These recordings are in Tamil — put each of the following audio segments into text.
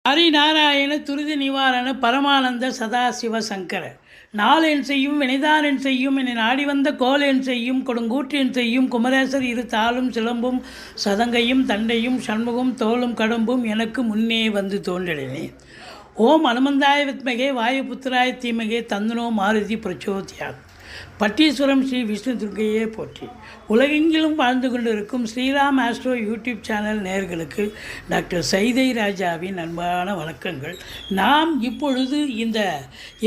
ஹரிநாராயண துரித நிவாரண பரமானந்த சதாசிவ சங்கர நாளென் செய்யும் வினைதானென் செய்யும் என்னை நாடி வந்த கோலென் செய்யும் கொடுங்கூற்றென் செய்யும் குமரேசர் இரு தாளும் சிலம்பும் சதங்கையும் தண்டையும் சண்முகம் தோளும் கடம்பும் எனக்கு முன்னே வந்து தோன்றினேன். ஓம் அனுமந்தாய வித்மகே வாயுபுத்திராய தீமகே தந்தனோ மாருதி பிரச்சோதியாத். பட்டீஸ்வரம் ஸ்ரீ விஷ்ணு துர்க்கையே போற்றி. உலகெங்கிலும் வாழ்ந்து கொண்டிருக்கும் ஸ்ரீராம் ஆஸ்ட்ரோ யூடியூப் சேனல் நேயர்களுக்கு டாக்டர் சைதை ராஜாவின் அன்பான வணக்கங்கள். நாம் இப்பொழுது இந்த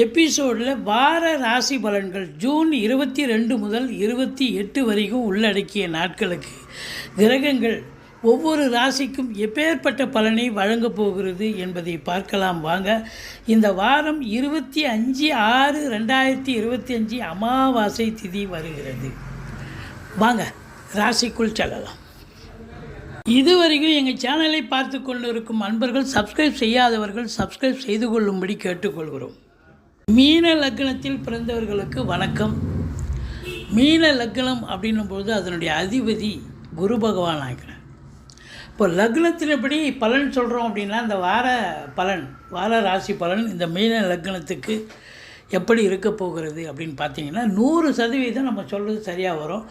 எபிசோடில் வார ராசி பலன்கள் ஜூன் 22 முதல் 28 வரைக்கும் உள்ளடக்கிய நாட்களுக்கு கிரகங்கள் ஒவ்வொரு ராசிக்கும் எப்பேற்பட்ட பலனை வழங்கப் போகிறது என்பதை பார்க்கலாம் வாங்க. இந்த வாரம் 25/6/2025 அமாவாசை திதி வருகிறது. வாங்க ராசிக்குள் செல்லலாம். இதுவரைக்கும் எங்கள் சேனலை பார்த்து கொண்டு இருக்கும் அன்பர்கள் சப்ஸ்கிரைப் செய்யாதவர்கள் சப்ஸ்கிரைப் செய்து கொள்ளும்படி கேட்டுக்கொள்கிறோம். மீன லக்னத்தில் பிறந்தவர்களுக்கு வணக்கம். மீன லக்னம் அப்படின்னும்போது அதனுடைய அதிபதி குரு பகவான் ஆகிறார். இப்போ லக்னத்தின்படி பலன் சொல்கிறோம் அப்படின்னா இந்த வார ராசி பலன் இந்த மீன லக்னத்துக்கு எப்படி இருக்க போகிறது அப்படின்னு பார்த்தீங்கன்னா 100% நம்ம சொல்கிறது சரியாக வரும்.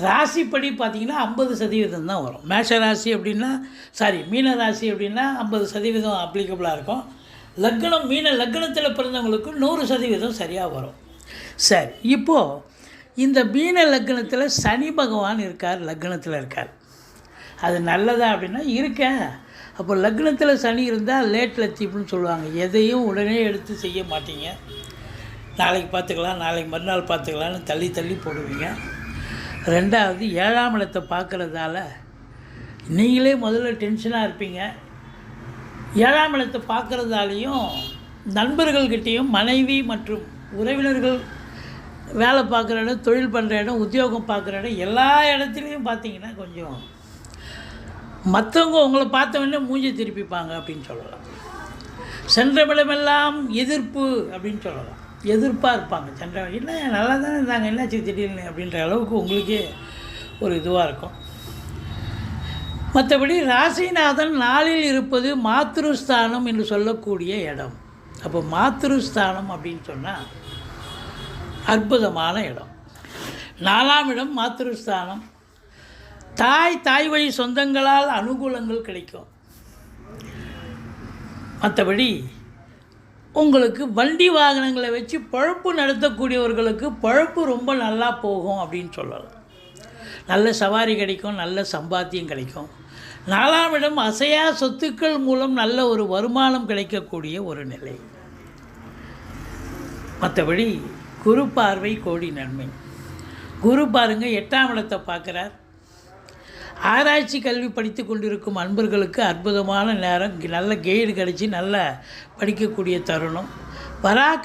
ராசிப்படி பார்த்திங்கன்னா 50% தான் வரும். மேஷ ராசி அப்படின்னா மீன ராசி அப்படின்னா 50% அப்ளிகபிளாக இருக்கும். லக்னம் மீன லக்னத்தில் பிறந்தவங்களுக்கு 100% சரியாக வரும். சரி, இப்போது இந்த மீன லக்னத்தில் சனி பகவான் இருக்கார், லக்னத்தில் இருக்கார். அது நல்லதா அப்படின்னா இருக்கேன். அப்போ லக்னத்தில் சனி இருந்தால் லேட் லத்தீஃப்னு சொல்லுவாங்க. எதையும் உடனே எடுத்து செய்ய மாட்டீங்க. நாளைக்கு பார்த்துக்கலாம், நாளைக்கு மறுநாள் பார்த்துக்கலான்னு தள்ளி போடுவீங்க. ரெண்டாவது 7ஆம் இடத்தை பார்க்குறதால நீங்களே முதல்ல டென்ஷனாக இருப்பீங்க. 7ஆம் இடத்தை பார்க்குறதாலையும் நண்பர்கள்கிட்டையும் மனைவி மற்றும் உறவினர்கள் வேலை பார்க்குற இடம், தொழில் பண்ணுற இடம், உத்தியோகம் பார்க்குற இடம் எல்லா இடத்துலையும் பார்த்தீங்கன்னா கொஞ்சம் மற்றவங்க உங்களை பார்த்தவொடனே மூஞ்சி திருப்பிப்பாங்க அப்படின்னு சொல்லலாம். சென்றமிடமெல்லாம் எதிர்ப்பு அப்படின்னு சொல்லலாம். எதிர்ப்பாக இருப்பாங்க. என்ன நல்லா தானே இருந்தாங்க, என்னாச்சு திடீர்னு அப்படின்ற அளவுக்கு உங்களுக்கே ஒரு இதுவாக இருக்கும். மற்றபடி ராசிநாதன் நாளில் இருப்பது மாத்ருஸ்தானம் என்று சொல்லக்கூடிய இடம். அப்போ மாத்ருஸ்தானம் அப்படின்னு சொன்னால் அற்புதமான இடம். 4ஆம் இடம் மாத்ருஸ்தானம். தாய் வழி சொந்தங்களால் அனுகூலங்கள் கிடைக்கும். மற்றபடி உங்களுக்கு வண்டி வாகனங்களை வச்சு பழப்பு நடத்தக்கூடியவர்களுக்கு பழப்பு ரொம்ப நல்லா போகும் அப்படின்னு சொல்லலாம். நல்ல சவாரி கிடைக்கும், நல்ல சம்பாத்தியம் கிடைக்கும். 4ஆம் இடம் அசையா சொத்துக்கள் மூலம் நல்ல ஒரு வருமானம் கிடைக்கக்கூடிய ஒரு நிலை. மற்றபடி குரு பார்வை கோடி நன்மை. குரு பாருங்கள் 8ஆம் இடத்தை பார்க்குறார். ஆராய்ச்சி கல்வி படித்து கொண்டிருக்கும் அன்பர்களுக்கு அற்புதமான நேரம். நல்ல கைடு கிடச்சி நல்ல படிக்கக்கூடிய தருணம்.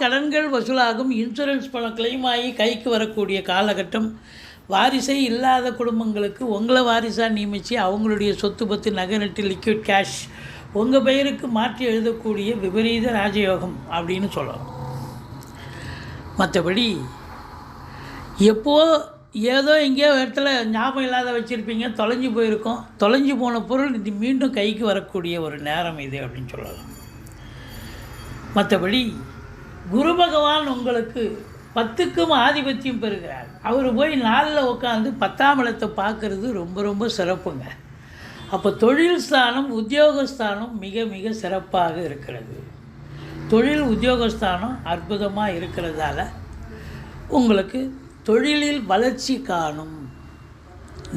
கடன்கள் வசூலாகும். இன்சூரன்ஸ் பணம் கிளைம் ஆகி கைக்கு வரக்கூடிய காலகட்டம். வாரிசை இல்லாத குடும்பங்களுக்கு உங்களை வாரிசாக நியமித்து அவங்களுடைய சொத்து பத்து நகை நட்டு லிக்விட் கேஷ் உங்கள் பெயருக்கு மாற்றி எழுதக்கூடிய விபரீத ராஜயோகம் அப்படின்னு சொல்லலாம். மற்றபடி ஏதோ எங்கேயோ இடத்துல ஞாபகம் இல்லாத வச்சுருப்பீங்க, தொலைஞ்சு போயிருக்கோம். தொலைஞ்சு போன பொருள் இது மீண்டும் கைக்கு வரக்கூடிய ஒரு நேரம் இது அப்படின்னு சொல்லலாம். மற்றபடி குரு பகவான் உங்களுக்கு 10க்கும் ஆதிபத்தியம் பெறுகிறார். அவர் போய் 4ல் உட்காந்து 10ஆம் இடத்தை பார்க்குறது ரொம்ப சிறப்புங்க. அப்போ தொழில் ஸ்தானம் உத்தியோகஸ்தானம் மிக மிக சிறப்பாக இருக்கிறது. தொழில் உத்தியோகஸ்தானம் அற்புதமாக இருக்கிறதால உங்களுக்கு தொழிலில் வளர்ச்சி காணும்.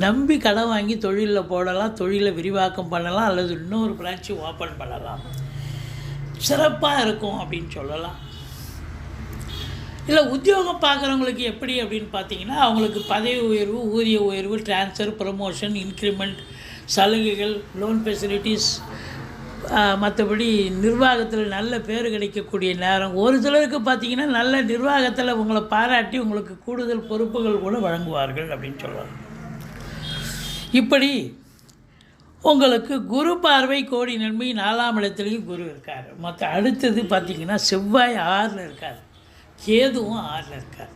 நம்பி கடன் வாங்கி தொழிலில் போடலாம், தொழிலை விரிவாக்கம் பண்ணலாம், அல்லது இன்னொரு பிரான்ச்சு ஓப்பன் பண்ணலாம். சிறப்பாக இருக்கும் அப்படின்னு சொல்லலாம். இல்லை உத்தியோகம் பார்க்குறவங்களுக்கு எப்படி அப்படின்னு பார்த்தீங்கன்னா அவங்களுக்கு பதவி உயர்வு, ஊதிய உயர்வு, ட்ரான்ஸ்ஃபர், ப்ரமோஷன், இன்க்ரிமெண்ட், சலுகைகள், லோன் ஃபெசிலிட்டிஸ், மற்றபடி நிர்வாகத்தில் நல்ல பேர் கிடைக்கக்கூடிய நேரம். ஒரு சிலருக்கு பார்த்திங்கன்னா நல்ல நிர்வாகத்தில் உங்களை பாராட்டி உங்களுக்கு கூடுதல் பொறுப்புகள் கூட வழங்குவார்கள் அப்படின்னு சொல்லுவாங்க. இப்படி உங்களுக்கு குரு பார்வை கோடி நன்மை. 4ஆம் இடத்துலையும் குரு இருக்கார். அடுத்தது பார்த்திங்கன்னா செவ்வாய் 6ல் இருக்கார், கேதுவும் 6ல் இருக்கார்.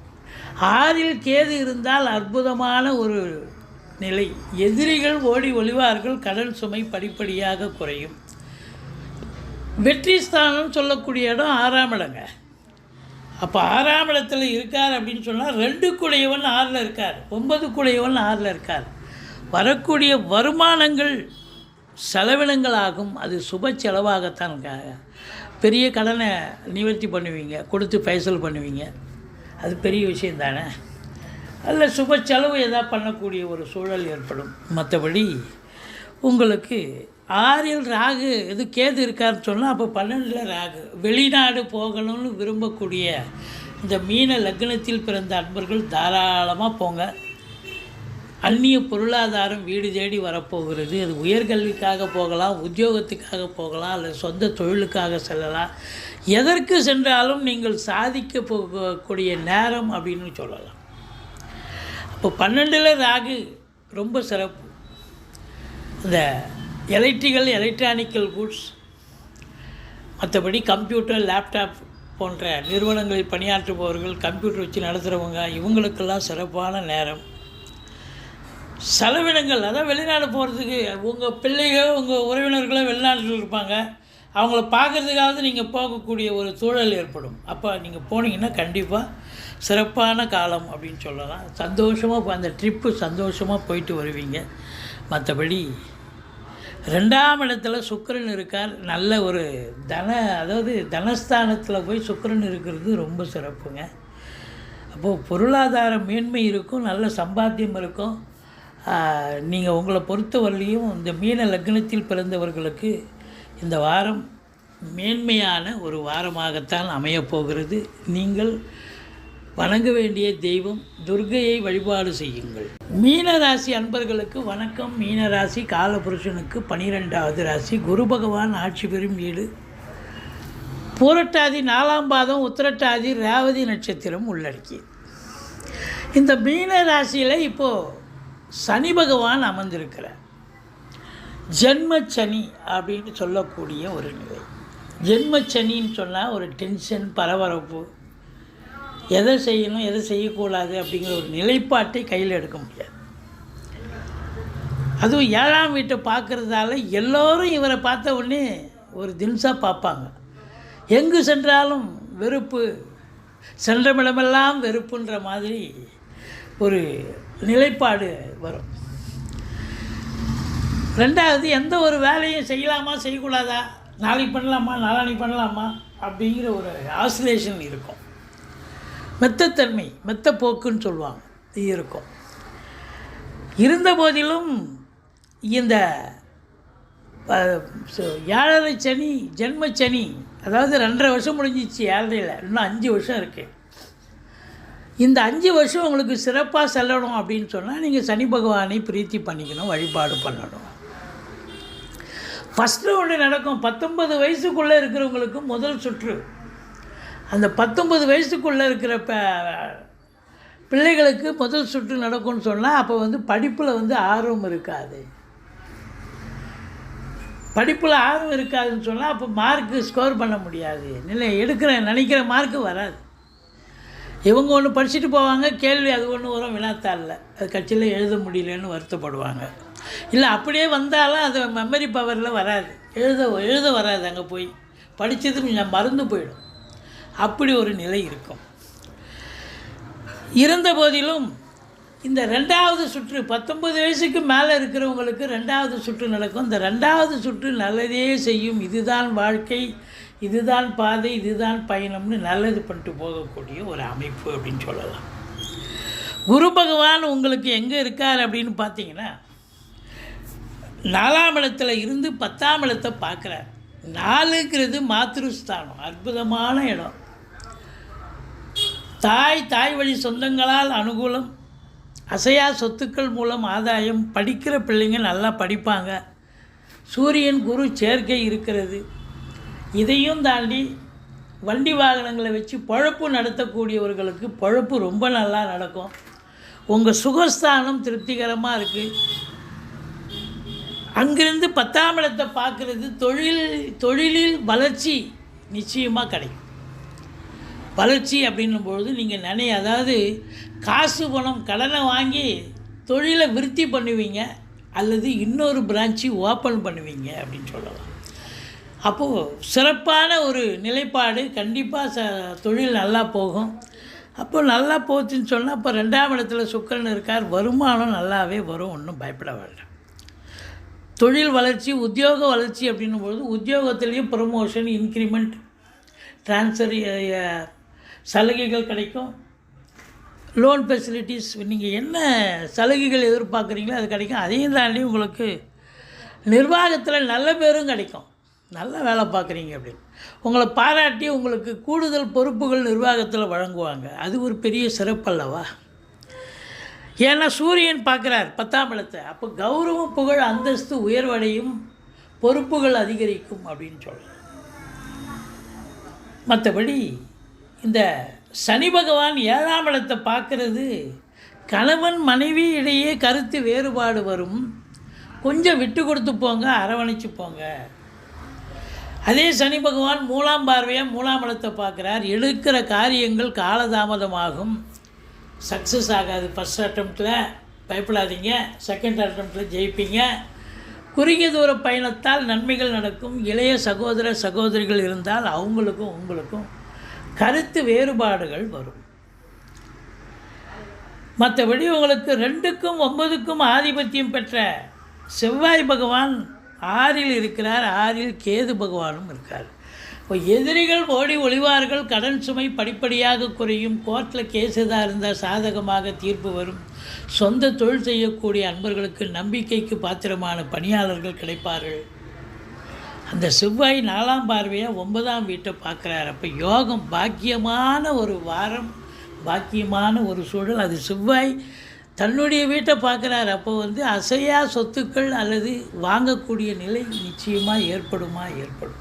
6ல் கேது இருந்தால் அற்புதமான ஒரு நிலை. எதிரிகள் ஓடி ஒளிவார்கள். கடன் சுமை படிப்படியாக குறையும். வெற்றி ஸ்தானம் சொல்லக்கூடிய இடம் 6ஆம் இடங்க. அப்போ 6ஆம் இடத்துல இருக்கார் அப்படின்னு சொன்னால் 2 கூடையவன் 6ல் இருக்கார், 9 கூடையவன் 6ல் இருக்கார். வரக்கூடிய வருமானங்கள் செலவினங்கள் ஆகும். அது சுப செலவாகத்தான் இருக்காங்க. பெரிய கடனை நிவர்த்தி பண்ணுவீங்க, கொடுத்து பைசல் பண்ணுவீங்க, அது பெரிய விஷயம் தானே. அதில் சுப செலவு எதாவது பண்ணக்கூடிய ஒரு சூழல் ஏற்படும். மற்றபடி உங்களுக்கு 6ல் ராகு எது கேது இருக்காருன்னு சொன்னால் அப்போ 12ல் ராகு. வெளிநாடு போகணும்னு விரும்பக்கூடிய இந்த மீன லக்னத்தில் பிறந்த அன்பர்கள் தாராளமாக போங்க. அந்நிய பொருளாதாரம் வீடு தேடி வரப்போகிறது. அது உயர்கல்விக்காக போகலாம், உத்தியோகத்துக்காக போகலாம், அல்லது சொந்த தொழிலுக்காக செல்லலாம். எதற்கு சென்றாலும் நீங்கள் சாதிக்க போகக்கூடிய நேரம் அப்படின்னு சொல்லலாம். இப்போ 12ல் ராகு ரொம்ப சிறப்பு. இந்த எலக்ட்ரானிக்கல் குட்ஸ், மற்றபடி கம்ப்யூட்டர், லேப்டாப் போன்ற நிறுவனங்களில் பணியாற்றுபவர்கள், கம்ப்யூட்டர் வச்சு நடத்துகிறவங்க, இவங்களுக்கெல்லாம் சிறப்பான நேரம். செலவினங்கள், அதான் வெளிநாடு போகிறதுக்கு உங்கள் பிள்ளைகள் உங்கள் உறவினர்களோ வெளிநாட்டில் இருப்பாங்க, அவங்கள பார்க்குறதுக்காவது நீங்கள் போகக்கூடிய ஒரு சூழல் ஏற்படும். அப்போ நீங்கள் போனீங்கன்னா கண்டிப்பாக சிறப்பான காலம் அப்படின்னு சொல்லலாம். சந்தோஷமாக அந்த ட்ரிப்பு சந்தோஷமாக போயிட்டு வருவீங்க. மற்றபடி 2ஆம் இடத்துல சுக்கிரன் இருக்கார். நல்ல ஒரு அதாவது தனஸ்தானத்தில் போய் சுக்கிரன் இருக்கிறது ரொம்ப சிறப்புங்க. அப்போது பொருளாதார மேன்மை இருக்கும், நல்ல சம்பாத்தியம் இருக்கும். நீங்கள் உங்களை பொறுத்தவரையிலையும் இந்த மீன லக்னத்தில் பிறந்தவர்களுக்கு இந்த வாரம் மேன்மையான ஒரு வாரமாகத்தான் அமையப்போகிறது. நீங்கள் வணங்க வேண்டிய தெய்வம் துர்க்கையை வழிபாடு செய்யுங்கள். மீனராசி அன்பர்களுக்கு வணக்கம். மீனராசி காலபுருஷனுக்கு 12வது ராசி. குரு பகவான் ஆட்சி பெறும் வீடு. பூரட்டாதி 4ஆம் பாதம், உத்திரட்டாதி, ரேவதி நட்சத்திரம் உள்ளடக்கி இந்த மீன ராசியில் இப்போது சனி பகவான் அமர்ந்திருக்கிறார். ஜென்மச்சனி அப்படின்னு சொல்லக்கூடிய ஒரு நிலை. ஜென்மச்சனின்னு சொன்னால் ஒரு டென்ஷன், பரபரப்பு, எதை செய்யணும் எதை செய்யக்கூடாது அப்படிங்கிற ஒரு நிலைப்பாட்டை கையில் எடுக்க முடியாது. அதுவும் 7ஆம் வீட்டை பார்க்குறதால எல்லோரும் இவரை பார்த்த உடனே ஒரு தின்ஸாக பார்ப்பாங்க. எங்கு சென்றாலும் வெறுப்பு, சென்றமிடமெல்லாம் வெறுப்புன்ற மாதிரி ஒரு நிலைப்பாடு வரும். 2வது, எந்த ஒரு வேலையும் செய்யலாமா செய்யக்கூடாதா, நாளைக்கு பண்ணலாமா நாளான்னைக்கு பண்ணலாமா அப்படிங்கிற ஒரு ஆசிலேஷன் இருக்கும். மெத்தத்தன்மை, மெத்த போக்குன்னு சொல்லுவாங்க, இது இருக்கும். இருந்த போதிலும் இந்த 7.5 சனி, ஜென்மச்சனி, அதாவது 2.5 வருஷம் முடிஞ்சிச்சு, 7.5 இன்னும் 5 வருஷம் இருக்குது. இந்த 5 வருஷம் உங்களுக்கு சிறப்பாக செல்லணும் அப்படின்னு சொன்னால் நீங்கள் சனி பகவானை பிரீத்தி பண்ணிக்கணும், வழிபாடு பண்ணணும். ஃபஸ்ட்டு ஒன்று நடக்கும். 19 வயசுக்குள்ளே இருக்கிறவங்களுக்கு முதல் சுற்று. அந்த 19 வயசுக்குள்ளே இருக்கிற பிள்ளைகளுக்கு முதல் சுற்று நடக்கும்னு சொன்னால் அப்போ படிப்பில் ஆர்வம் இருக்காது. படிப்பில் ஆர்வம் இருக்காதுன்னு சொன்னால் அப்போ மார்க்கு ஸ்கோர் பண்ண முடியாது. நினைக்கிற மார்க்கு வராது. இவங்க ஒன்று படிச்சுட்டு போவாங்க, கேள்வி அது ஒன்று வரும் வினாத்தாளில், அது கட்சியில் எழுத முடியலன்னு வருத்தப்படுவாங்க. இல்லை அப்படியே வந்தாலும் அது மெமரி பவரில் வராது, எழுத வராது. அங்கே போய் படித்தது கொஞ்சம் மறந்து போயிடும். அப்படி ஒரு நிலை இருக்கும். இருந்த போதிலும் இந்த 2வது சுற்று 19 வயசுக்கு மேலே இருக்கிறவங்களுக்கு 2வது சுற்று நடக்கும். இந்த 2வது சுற்று நல்லதே செய்யும். இதுதான் வாழ்க்கை, இதுதான் பாதை, இதுதான் பயணம்னு நல்லது பண்ணிட்டு போகக்கூடிய ஒரு அமைப்பு அப்படின்னு சொல்லலாம். குரு பகவான் உங்களுக்கு எங்கே இருக்கார் அப்படின்னு பார்த்தீங்கன்னா 4ஆம் இடத்துல இருந்து 10ஆம் இடத்தை பார்க்குறார். 4ங்கிறது மாத்ருஸ்தானம், அற்புதமான இடம். தாய் வழி சொந்தங்களால் அனுகூலம், அசையா சொத்துக்கள் மூலம் ஆதாயம், படிக்கிற பிள்ளைங்க நல்லா படிப்பாங்க, சூரியன் குரு சேர்க்கை இருக்கிறது. இதையும் தாண்டி வண்டி வாகனங்களை வச்சு பொழப்பு நடத்தக்கூடியவர்களுக்கு பொழப்பு ரொம்ப நல்லா நடக்கும். உங்கள் சுகஸ்தானம் திருப்திகரமாக இருக்குது. அங்கிருந்து 10ஆம் இடத்தை பார்க்குறது தொழிலில் வளர்ச்சி நிச்சயமாக கிடைக்கும். வளர்ச்சி அப்படின்னும்பொழுது நீங்கள் அதாவது காசு பணம் கடனை வாங்கி தொழிலை விருத்தி பண்ணுவீங்க, அல்லது இன்னொரு பிரான்ச்சு ஓப்பன் பண்ணுவீங்க அப்படின்னு சொல்லலாம். அப்போது சிறப்பான ஒரு நிலைப்பாடு, கண்டிப்பாக தொழில் நல்லா போகும். அப்போது நல்லா போச்சுன்னு சொன்னால் இப்போ 2ஆம் இடத்துல சுக்கிரன் இருக்கார், வருமானம் நல்லாவே வரும், ஒன்றும் பயப்பட வேண்டாம். தொழில் வளர்ச்சி, உத்தியோக வளர்ச்சி அப்படின்னும்பொழுது உத்தியோகத்திலையும் ப்ரமோஷன், இன்க்ரிமெண்ட், ட்ரான்ஸ்ஃபர், சலுகைகள் கிடைக்கும். லோன் ஃபெசிலிட்டிஸ், நீங்கள் என்ன சலுகைகள் எதிர்பார்க்குறீங்களோ அது கிடைக்கும். அதையும் தாண்டி உங்களுக்கு நிர்வாகத்தில் நல்ல பேரும் கிடைக்கும். நல்ல வேலை பார்க்குறீங்க அப்படின்னு உங்களை பாராட்டி உங்களுக்கு கூடுதல் பொறுப்புகள் நிர்வாகத்தில் வழங்குவாங்க. அது ஒரு பெரிய சிறப்பல்லவா? ஏன்னா சூரியன் பார்க்குறார் 10ஆம் இடத்தை. அப்போ கௌரவம், புகழ், அந்தஸ்து உயர்வடையும், பொறுப்புகள் அதிகரிக்கும் அப்படின்னு சொல்லலாம். மற்றபடி இந்த சனி பகவான் 7ஆம் இடத்தை பார்க்குறது கணவன் மனைவி இடையே கருத்து வேறுபாடு வரும். கொஞ்சம் விட்டு கொடுத்து போங்க, அரவணைச்சு போங்க. அதே சனி பகவான் 3ஆம் பார்வையாக 3ஆம் இடத்தை பார்க்குறார். எடுக்கிற காரியங்கள் காலதாமதமாகும், சக்ஸஸ் ஆகாது. ஃபஸ்ட் அட்டம்ப்டில் பயப்படாதீங்க, செகண்ட் அட்டம்ப்டில் ஜெயிப்பீங்க. குறுகிய தூர பயணத்தால் நன்மைகள் நடக்கும். இளைய சகோதர சகோதரிகள் இருந்தால் அவங்களுக்கும் உங்களுக்கும் கருத்து வேறுபாடுகள் வரும். மற்றபடி உங்களுக்கு 2க்கும் 9க்கும் ஆதிபத்தியம் பெற்ற செவ்வாய் பகவான் 6இல் இருக்கிறார். 6இல் கேது பகவானும் இருக்கார். இப்போ எதிரிகள் ஓடி ஒளிவார்கள், கடன் சுமை படிப்படியாக குறையும், கோர்ட்டில் கேஸ் எதாக இருந்தால் சாதகமாக தீர்ப்பு வரும். சொந்த தொழில் செய்யக்கூடிய அன்பர்களுக்கு நம்பிக்கைக்கு பாத்திரமான பணியாளர்கள் கிடைப்பார்கள். அந்த செவ்வாய் 4ஆம் பார்வையாக 9ஆம் வீட்டை பார்க்குறார். அப்போ யோகம், பாக்கியமான ஒரு வாரம், பாக்கியமான ஒரு சூழல். அது செவ்வாய் தன்னுடைய வீட்டை பார்க்குறார். அப்போ அசையா சொத்துக்கள் அல்லது வாங்கக்கூடிய நிலை நிச்சயமாக ஏற்படும்.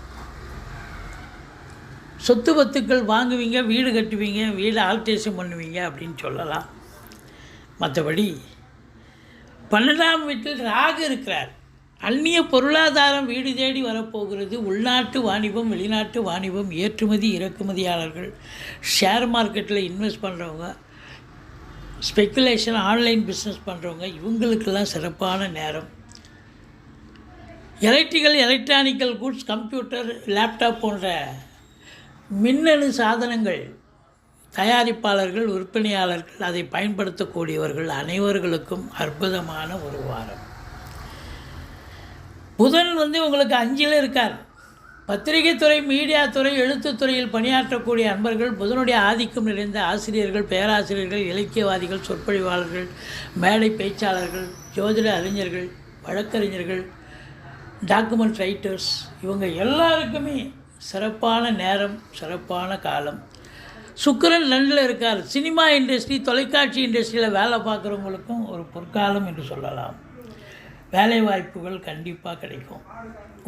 சொத்து பத்துக்கள் வாங்குவீங்க, வீடு கட்டுவீங்க, வீடு ஆல்ட்ரேஷன் பண்ணுவீங்க அப்படின்னு சொல்லலாம். மற்றபடி 12ஆம் வீட்டில் ராகு இருக்கிறார். அந்நிய பொருளாதாரம் வீடு தேடி வரப்போகிறது. உள்நாட்டு வாணிபம், வெளிநாட்டு வாணிபம், ஏற்றுமதி இறக்குமதியாளர்கள், ஷேர் மார்க்கெட்டில் இன்வெஸ்ட் பண்ணுறவங்க, ஸ்பெக்குலேஷன், ஆன்லைன் பிஸ்னஸ் பண்ணுறவங்க, இவங்களுக்கெல்லாம் சிறப்பான நேரம். எலக்ட்ரானிக்கல் கூட்ஸ், கம்ப்யூட்டர், லேப்டாப் போன்ற மின்னணு சாதனங்கள் தயாரிப்பாளர்கள், விற்பனையாளர்கள், அதை பயன்படுத்தக்கூடியவர்கள் அனைவர்களுக்கும் அற்புதமான ஒரு வாரம். புதன் உங்களுக்கு 5இல் இருக்கார். பத்திரிகை துறை, மீடியா துறை, எழுத்துத்துறையில் பணியாற்றக்கூடிய அன்பர்கள், புதனுடைய ஆதிக்கம் நிறைந்த ஆசிரியர்கள், பேராசிரியர்கள், இலக்கியவாதிகள், சொற்பொழிவாளர்கள், மேடை பேச்சாளர்கள், ஜோதிட அறிஞர்கள், வழக்கறிஞர்கள், டாக்குமெண்ட் ரைட்டர்ஸ், இவங்க எல்லாருக்குமே சிறப்பான நேரம், சிறப்பான காலம். சுக்கிரன் 2இல் இருக்கார். சினிமா இண்டஸ்ட்ரி, தொலைக்காட்சி இண்டஸ்ட்ரியில் வேலை பார்க்குறவங்களுக்கும் ஒரு பொற்காலம் என்று சொல்லலாம். வேலை வாய்ப்புகள் கண்டிப்பாக கிடைக்கும்.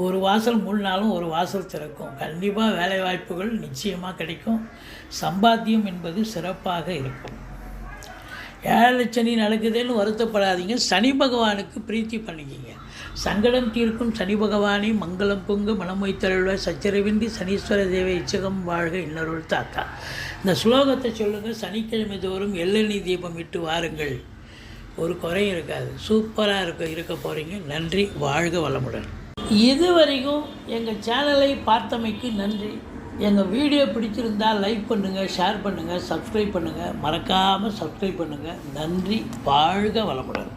ஒரு வாசல் மூடினாலும் ஒரு வாசல் திறக்கும். கண்டிப்பாக வேலை வாய்ப்புகள் நிச்சயமாக கிடைக்கும். சம்பாத்தியம் என்பது சிறப்பாக இருக்கும். 7 சனி நடக்குதுன்னு வருத்தப்படாதீங்க. சனி பகவானுக்கு பிரீத்தி பண்ணிக்கிங்க. சங்கடம் தீர்க்கும் சனி பகவானே மங்களம் பொங்கு மனமொய்த்தருள்வ சச்சரவின்றி சனீஸ்வர தேவை இச்சகம் வாழ்க இன்னொருள் தாத்தா. இந்த ஸ்லோகத்தை சொல்லுங்கள். சனிக்கிழமை தோறும் எள்ளெண்ணெய் தீபம் இட்டு வாருங்கள். ஒரு குறையும் இருக்காது. சூப்பராக இருக்க போகிறீங்க. நன்றி. வாழ்க வளமுடன். இதுவரைக்கும் எங்கள் சேனலை பார்த்தமைக்கு நன்றி. எங்கள் வீடியோ பிடிச்சிருந்தால் லைக் பண்ணுங்கள், ஷேர் பண்ணுங்கள், சப்ஸ்கிரைப் பண்ணுங்கள். மறக்காமல் சப்ஸ்கிரைப் பண்ணுங்கள். நன்றி. வாழ்க வளமுடன்.